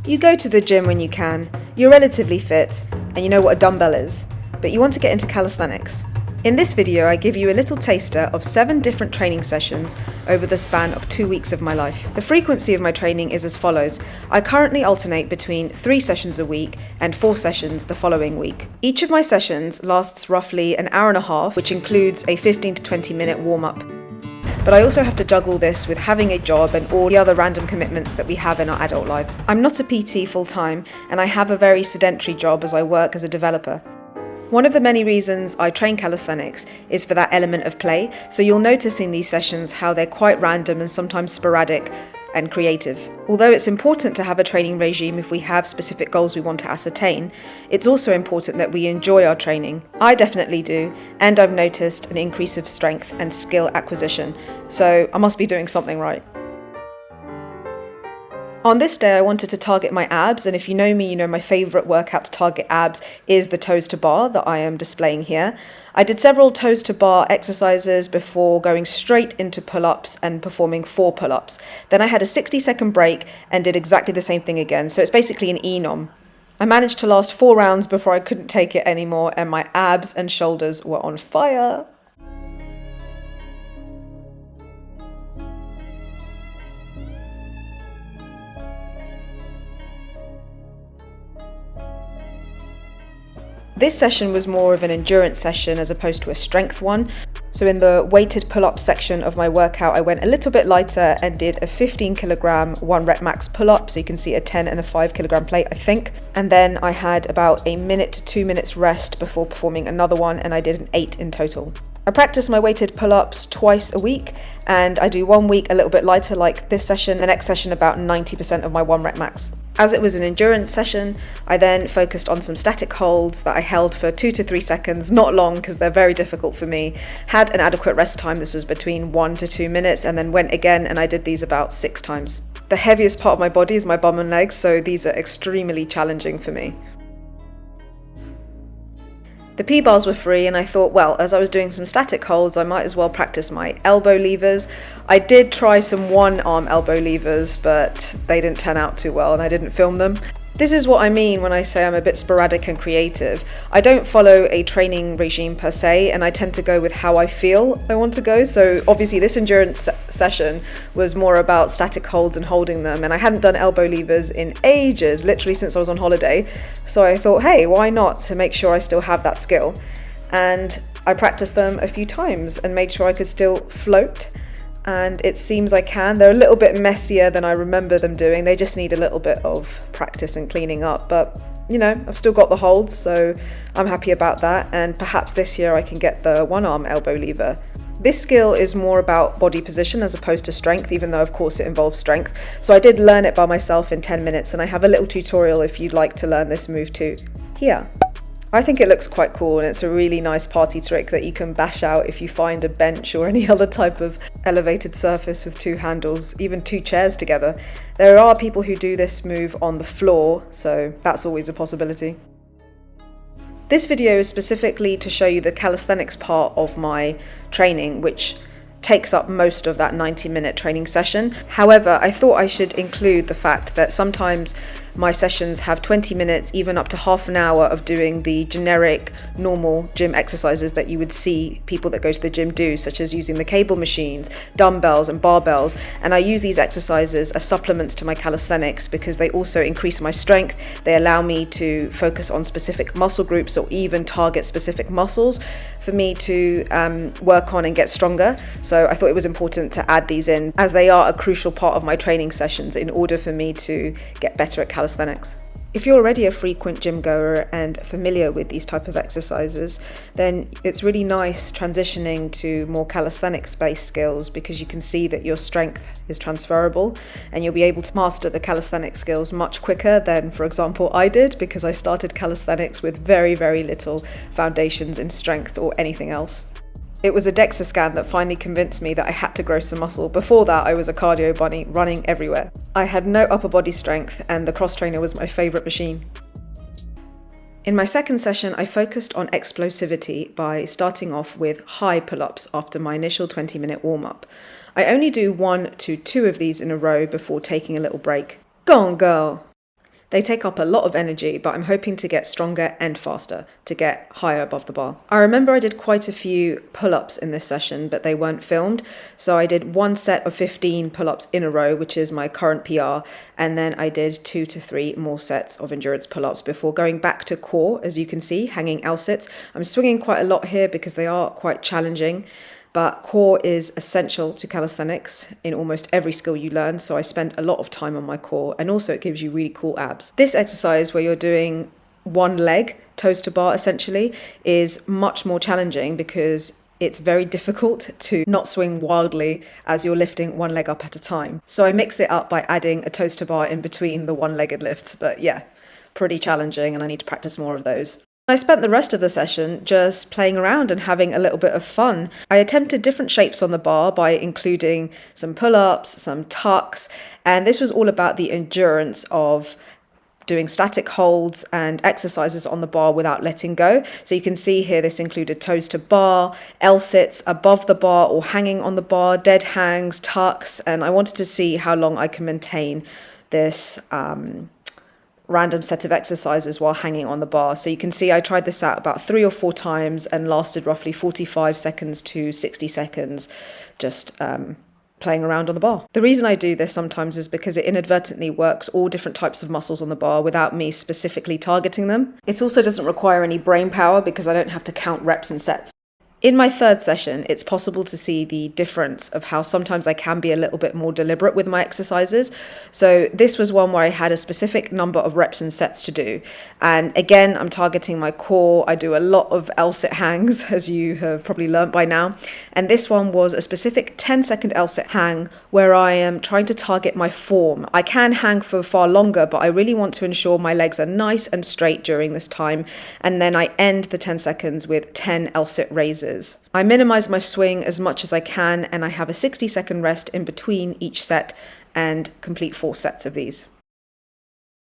You go to the gym when you can, you're relatively fit, and you know what a dumbbell is, but you want to get into calisthenics. In this video, I give you a little taster of 7 different training sessions over the span of 2 weeks of my life. The frequency of my training is as follows. I currently alternate between 3 sessions a week and 4 sessions the following week. Each of my sessions lasts roughly an hour and a half, which includes a 15 to 20 minute warm-up. But I also have to juggle this with having a job and all the other random commitments that we have in our adult lives. I'm not a PT full-time, and I have a very sedentary job as I work as a developer. One of the many reasons I train calisthenics is for that element of play, so you'll notice in these sessions how they're quite random and sometimes sporadic and creative. Although it's important to have a training regime if we have specific goals we want to ascertain, it's also important that we enjoy our training. I definitely do, and I've noticed an increase of strength and skill acquisition, so I must be doing something right. On this day, I wanted to target my abs, and if you know me, you know my favourite workout to target abs is the toes to bar that I am displaying here. I did several toes to bar exercises before going straight into pull-ups and performing 4 pull-ups. Then I had a 60-second break and did exactly the same thing again, so it's basically an EMOM. I managed to last 4 rounds before I couldn't take it anymore, and my abs and shoulders were on fire. This session was more of an endurance session as opposed to a strength one. So in the weighted pull-up section of my workout, I went a little bit lighter and did a 15 kilogram 1 rep max pull-up. So you can see a 10 and a 5 kilogram plate, I think. And then I had about a minute to 2 minutes rest before performing another one, and I did an 8 in total. I practice my weighted pull-ups twice a week, and I do 1 week a little bit lighter like this session, the next session about 90% of my 1 rep max. As it was an endurance session, I then focused on some static holds that I held for 2 to 3 seconds, not long because they're very difficult for me. Had an adequate rest time, this was between 1 to 2 minutes, and then went again, and I did these about 6 times. The heaviest part of my body is my bum and legs, so these are extremely challenging for me. The P-bars were free, and I thought, well, as I was doing some static holds, I might as well practice my elbow levers. I did try some one-arm elbow levers, but they didn't turn out too well, and I didn't film them. This is what I mean when I say I'm a bit sporadic and creative. I don't follow a training regime per se, and I tend to go with how I feel I want to go. So obviously this endurance session was more about static holds and holding them, and I hadn't done elbow levers in ages, literally since I was on holiday. So I thought, hey, why not, to make sure I still have that skill. And I practiced them a few times and made sure I could still float. And it seems I can. They're a little bit messier than I remember them doing. They just need a little bit of practice and cleaning up, but you know, I've still got the holds, so I'm happy about that, and perhaps this year I can get the one-arm elbow lever. This skill is more about body position as opposed to strength, even though of course it involves strength. So I did learn it by myself in 10 minutes, and I have a little tutorial if you'd like to learn this move too, here. I think it looks quite cool, and it's a really nice party trick that you can bash out if you find a bench or any other type of elevated surface with 2 handles, even 2 chairs together. There are people who do this move on the floor, so that's always a possibility. This video is specifically to show you the calisthenics part of my training, which takes up most of that 90-minute training session. However, I thought I should include the fact that sometimes my sessions have 20 minutes, even up to half an hour of doing the generic, normal gym exercises that you would see people that go to the gym do, such as using the cable machines, dumbbells and barbells. And I use these exercises as supplements to my calisthenics because they also increase my strength. They allow me to focus on specific muscle groups or even target specific muscles for me to work on and get stronger. So I thought it was important to add these in, as they are a crucial part of my training sessions in order for me to get better at calisthenics. If you're already a frequent gym goer and familiar with these type of exercises, then it's really nice transitioning to more calisthenics-based skills because you can see that your strength is transferable and you'll be able to master the calisthenics skills much quicker than, for example, I did, because I started calisthenics with very, very little foundations in strength or anything else. It was a DEXA scan that finally convinced me that I had to grow some muscle. Before that, I was a cardio bunny running everywhere. I had no upper body strength, and the cross trainer was my favourite machine. In my second session, I focused on explosivity by starting off with high pull-ups after my initial 20-minute warm-up. I only do 1 to 2 of these in a row before taking a little break. Go on, girl! They take up a lot of energy, but I'm hoping to get stronger and faster, to get higher above the bar. I remember I did quite a few pull-ups in this session, but they weren't filmed. So I did one set of 15 pull-ups in a row, which is my current PR. And then I did 2 to 3 more sets of endurance pull-ups before going back to core, as you can see, hanging L-sits. I'm swinging quite a lot here because they are quite challenging. But core is essential to calisthenics in almost every skill you learn, so I spend a lot of time on my core, and also it gives you really cool abs. This exercise where you're doing one leg, toes to bar essentially, is much more challenging because it's very difficult to not swing wildly as you're lifting one leg up at a time. So I mix it up by adding a toes to bar in between the one-legged lifts, but yeah, pretty challenging, and I need to practice more of those. I spent the rest of the session just playing around and having a little bit of fun. I attempted different shapes on the bar by including some pull-ups, some tucks, and this was all about the endurance of doing static holds and exercises on the bar without letting go. So you can see here this included toes to bar, L-sits above the bar or hanging on the bar, dead hangs, tucks, and I wanted to see how long I can maintain this random set of exercises while hanging on the bar. So you can see I tried this out about 3 or 4 times and lasted roughly 45 seconds to 60 seconds just playing around on the bar. The reason I do this sometimes is because it inadvertently works all different types of muscles on the bar without me specifically targeting them. It also doesn't require any brain power because I don't have to count reps and sets. In my third session, it's possible to see the difference of how sometimes I can be a little bit more deliberate with my exercises. So this was one where I had a specific number of reps and sets to do. And again, I'm targeting my core. I do a lot of L-sit hangs, as you have probably learnt by now. And this one was a specific 10-second L-sit hang where I am trying to target my form. I can hang for far longer, but I really want to ensure my legs are nice and straight during this time. And then I end the 10 seconds with 10 L-sit raises. I minimize my swing as much as I can, and I have a 60-second rest in between each set and complete 4 sets of these.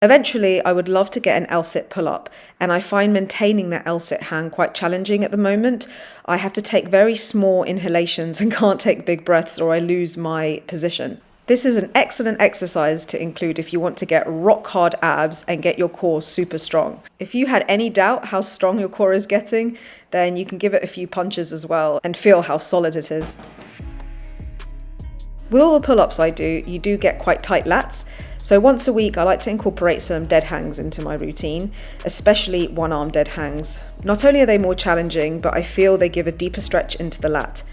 Eventually, I would love to get an L-sit pull-up, and I find maintaining that L-sit hang quite challenging at the moment. I have to take very small inhalations and can't take big breaths or I lose my position. This is an excellent exercise to include if you want to get rock hard abs and get your core super strong. If you had any doubt how strong your core is getting, then you can give it a few punches as well and feel how solid it is. With all the pull-ups I do, you do get quite tight lats. So once a week, I like to incorporate some dead hangs into my routine, especially one-arm dead hangs. Not only are they more challenging, but I feel they give a deeper stretch into the lat.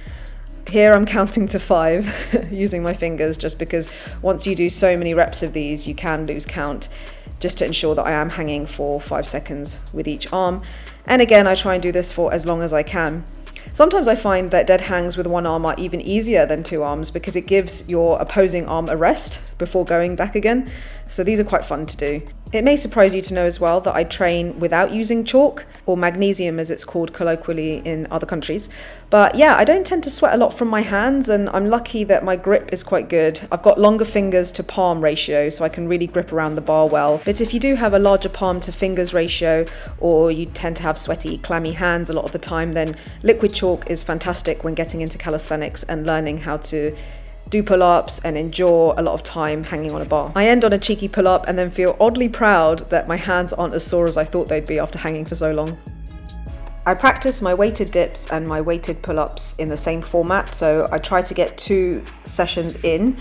Here I'm counting to 5 using my fingers just because once you do so many reps of these, you can lose count, just to ensure that I am hanging for 5 seconds with each arm. And again, I try and do this for as long as I can. Sometimes I find that dead hangs with one arm are even easier than 2 arms because it gives your opposing arm a rest before going back again. So these are quite fun to do. It may surprise you to know as well that I train without using chalk, or magnesium as it's called colloquially in other countries. But yeah, I don't tend to sweat a lot from my hands, and I'm lucky that my grip is quite good. I've got longer fingers to palm ratio, so I can really grip around the bar well. But if you do have a larger palm to fingers ratio, or you tend to have sweaty, clammy hands a lot of the time, then liquid chalk is fantastic when getting into calisthenics and learning how to do pull-ups and endure a lot of time hanging on a bar. I end on a cheeky pull-up and then feel oddly proud that my hands aren't as sore as I thought they'd be after hanging for so long. I practice my weighted dips and my weighted pull-ups in the same format, so I try to get 2 sessions in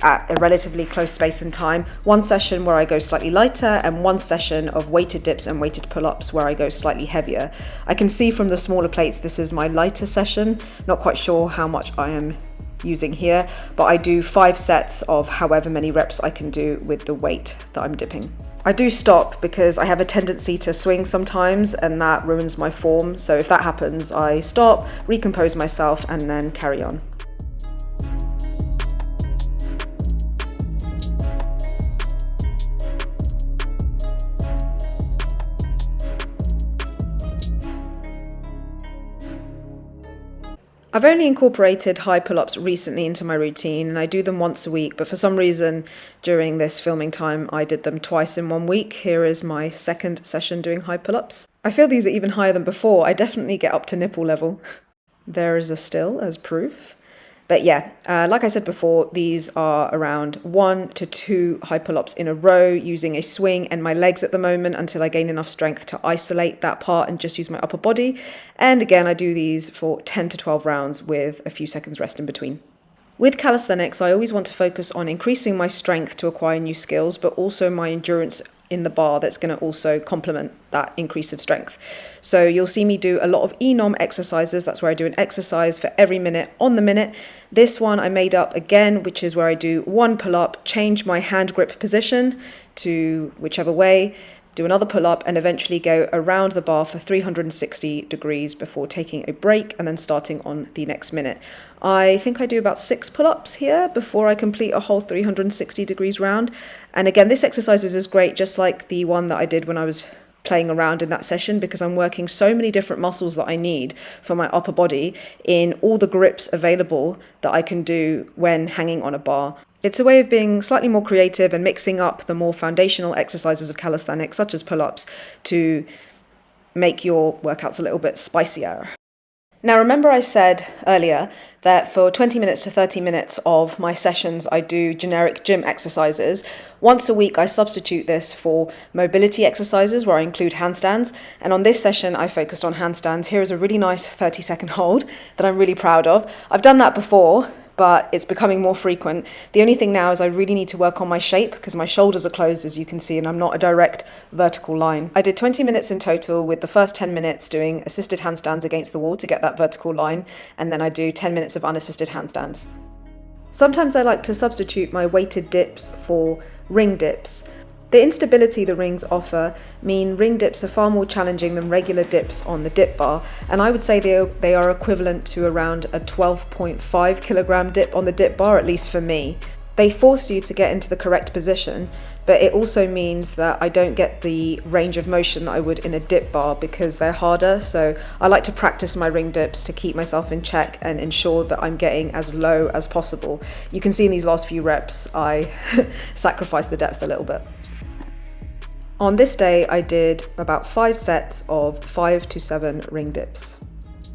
at a relatively close space and time. One session where I go slightly lighter and one session of weighted dips and weighted pull-ups where I go slightly heavier. I can see from the smaller plates this is my lighter session. Not quite sure how much I am using here, but I do 5 sets of however many reps I can do with the weight that I'm dipping. I do stop because I have a tendency to swing sometimes and that ruins my form, so if that happens I stop, recompose myself and then carry on. I've only incorporated high pull-ups recently into my routine, and I do them once a week, but for some reason during this filming time I did them twice in 1 week. Here is my second session doing high pull-ups. I feel these are even higher than before. I definitely get up to nipple level. There is a still as proof. But yeah, like I said before, these are around 1 to 2 high pull-ups in a row using a swing and my legs at the moment until I gain enough strength to isolate that part and just use my upper body. And again, I do these for 10 to 12 rounds with a few seconds rest in between. With calisthenics, I always want to focus on increasing my strength to acquire new skills, but also my endurance in the bar that's going to also complement that increase of strength. So you'll see me do a lot of EMOM exercises. That's where I do an exercise for every minute on the minute. This one I made up again, which is where I do 1 pull-up, change my hand grip position to whichever way, do another pull-up, and eventually go around the bar for 360 degrees before taking a break and then starting on the next minute. I think I do about 6 pull-ups here before I complete a whole 360 degrees round. And again, this exercise is great, just like the one that I did when I was playing around in that session, because I'm working so many different muscles that I need for my upper body in all the grips available that I can do when hanging on a bar. It's a way of being slightly more creative and mixing up the more foundational exercises of calisthenics, such as pull-ups, to make your workouts a little bit spicier. Now, remember I said earlier that for 20 minutes to 30 minutes of my sessions, I do generic gym exercises. Once a week, I substitute this for mobility exercises where I include handstands. And on this session, I focused on handstands. Here is a really nice 30-second hold that I'm really proud of. I've done that before, but it's becoming more frequent. The only thing now is I really need to work on my shape because my shoulders are closed, as you can see, and I'm not a direct vertical line. I did 20 minutes in total, with the first 10 minutes doing assisted handstands against the wall to get that vertical line, and then I do 10 minutes of unassisted handstands. Sometimes I like to substitute my weighted dips for ring dips. The instability the rings offer mean ring dips are far more challenging than regular dips on the dip bar, and I would say they are equivalent to around a 12.5 kilogram dip on the dip bar, at least for me. They force you to get into the correct position, but it also means that I don't get the range of motion that I would in a dip bar because they're harder. So I like to practice my ring dips to keep myself in check and ensure that I'm getting as low as possible. You can see in these last few reps, I sacrificed the depth a little bit. On this day, I did about 5 sets of 5 to 7 ring dips.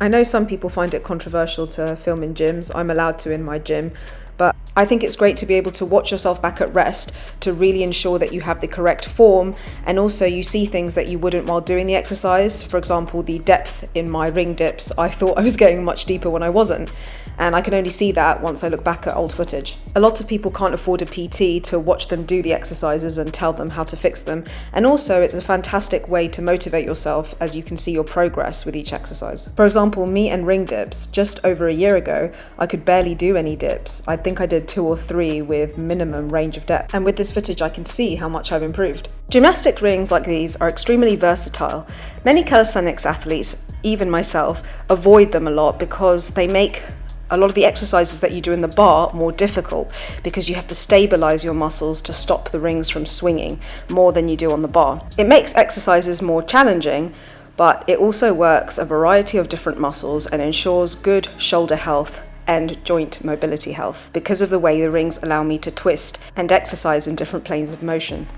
I know some people find it controversial to film in gyms. I'm allowed to in my gym, but I think it's great to be able to watch yourself back at rest to really ensure that you have the correct form, and also you see things that you wouldn't while doing the exercise. For example, the depth in my ring dips, I thought I was going much deeper when I wasn't. And I can only see that once I look back at old footage. A lot of people can't afford a PT to watch them do the exercises and tell them how to fix them. And also it's a fantastic way to motivate yourself as you can see your progress with each exercise. For example, me and ring dips, just over a year ago, I could barely do any dips. I think I did 2 or 3 with minimum range of depth. And with this footage, I can see how much I've improved. Gymnastic rings like these are extremely versatile. Many calisthenics athletes, even myself, avoid them a lot because they make a lot of the exercises that you do in the bar more difficult because you have to stabilize your muscles to stop the rings from swinging more than you do on the bar. It makes exercises more challenging, but it also works a variety of different muscles and ensures good shoulder health and joint mobility health because of the way the rings allow me to twist and exercise in different planes of motion.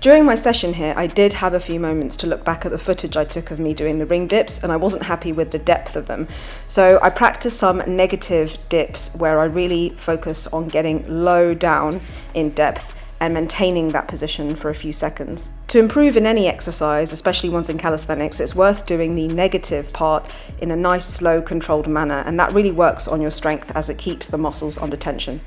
During my session here, I did have a few moments to look back at the footage I took of me doing the ring dips, and I wasn't happy with the depth of them. So I practiced some negative dips where I really focus on getting low down in depth and maintaining that position for a few seconds. To improve in any exercise, especially ones in calisthenics, it's worth doing the negative part in a nice, slow, controlled manner, and that really works on your strength as it keeps the muscles under tension.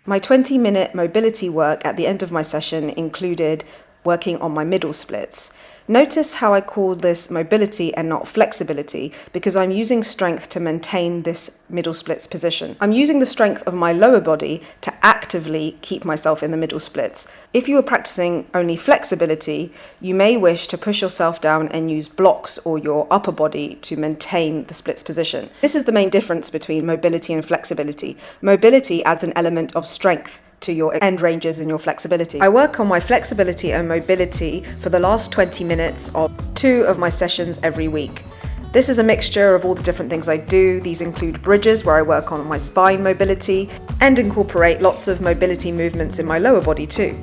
My 20-minute mobility work at the end of my session included working on my middle splits. Notice how I call this mobility and not flexibility, because I'm using strength to maintain this middle splits position. I'm using the strength of my lower body to actively keep myself in the middle splits. If you are practicing only flexibility, you may wish to push yourself down and use blocks or your upper body to maintain the splits position. This is the main difference between mobility and flexibility. Mobility adds an element of strength to your end ranges and your flexibility. I work on my flexibility and mobility for the last 20 minutes of 2 of my sessions every week. This is a mixture of all the different things I do. These include bridges, where I work on my spine mobility and incorporate lots of mobility movements in my lower body too.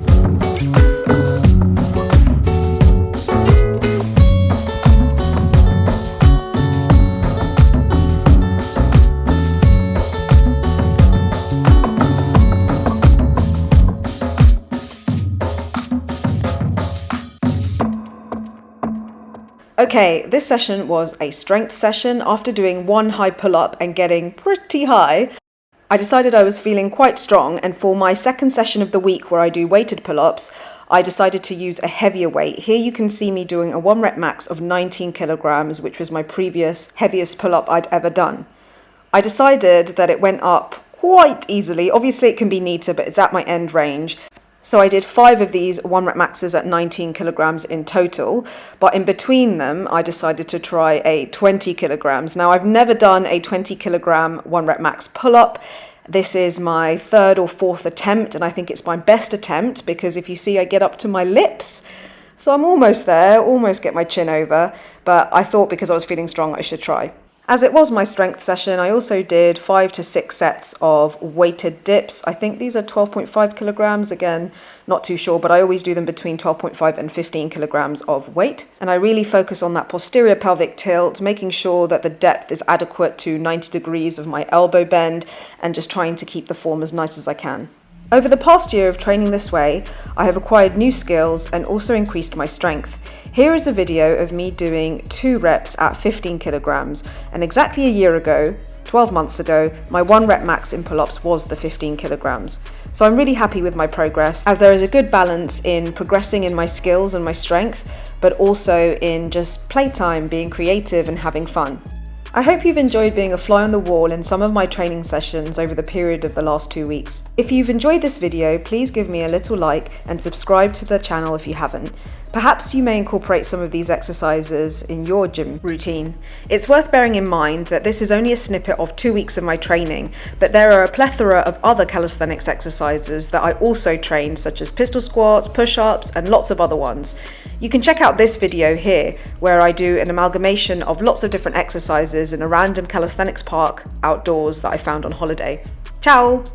Okay, this session was a strength session. After doing one high pull-up and getting pretty high, I decided I was feeling quite strong, and for my second session of the week where I do weighted pull-ups, I decided to use a heavier weight. Here you can see me doing a 1 rep max of 19 kilograms, which was my previous heaviest pull-up I'd ever done. I decided that it went up quite easily. Obviously it can be neater, but it's at my end range. So I did 5 of these 1 rep maxes at 19 kilograms in total, but in between them, I decided to try a 20 kilograms. Now I've never done a 20 kilogram 1 rep max pull-up. This is my 3rd or 4th attempt, and I think it's my best attempt because if you see, I get up to my lips. So I'm almost there, almost get my chin over, but I thought because I was feeling strong, I should try. As it was my strength session, I also did 5 to 6 sets of weighted dips. I think these are 12.5 kilograms. Again, not too sure, but I always do them between 12.5 and 15 kilograms of weight. And I really focus on that posterior pelvic tilt, making sure that the depth is adequate to 90 degrees of my elbow bend, and just trying to keep the form as nice as I can. Over the past year of training this way, I have acquired new skills and also increased my strength. Here is a video of me doing 2 reps at 15 kilograms, and exactly a year ago, 12 months ago, my 1 rep max in pull-ups was the 15 kilograms. So I'm really happy with my progress, as there is a good balance in progressing in my skills and my strength, but also in just playtime, being creative and having fun. I hope you've enjoyed being a fly on the wall in some of my training sessions over the period of the last 2 weeks. If you've enjoyed this video, please give me a little like and subscribe to the channel if you haven't. Perhaps you may incorporate some of these exercises in your gym routine. It's worth bearing in mind that this is only a snippet of 2 weeks of my training, but there are a plethora of other calisthenics exercises that I also train, such as pistol squats, push-ups, and lots of other ones. You can check out this video here, where I do an amalgamation of lots of different exercises in a random calisthenics park outdoors that I found on holiday. Ciao!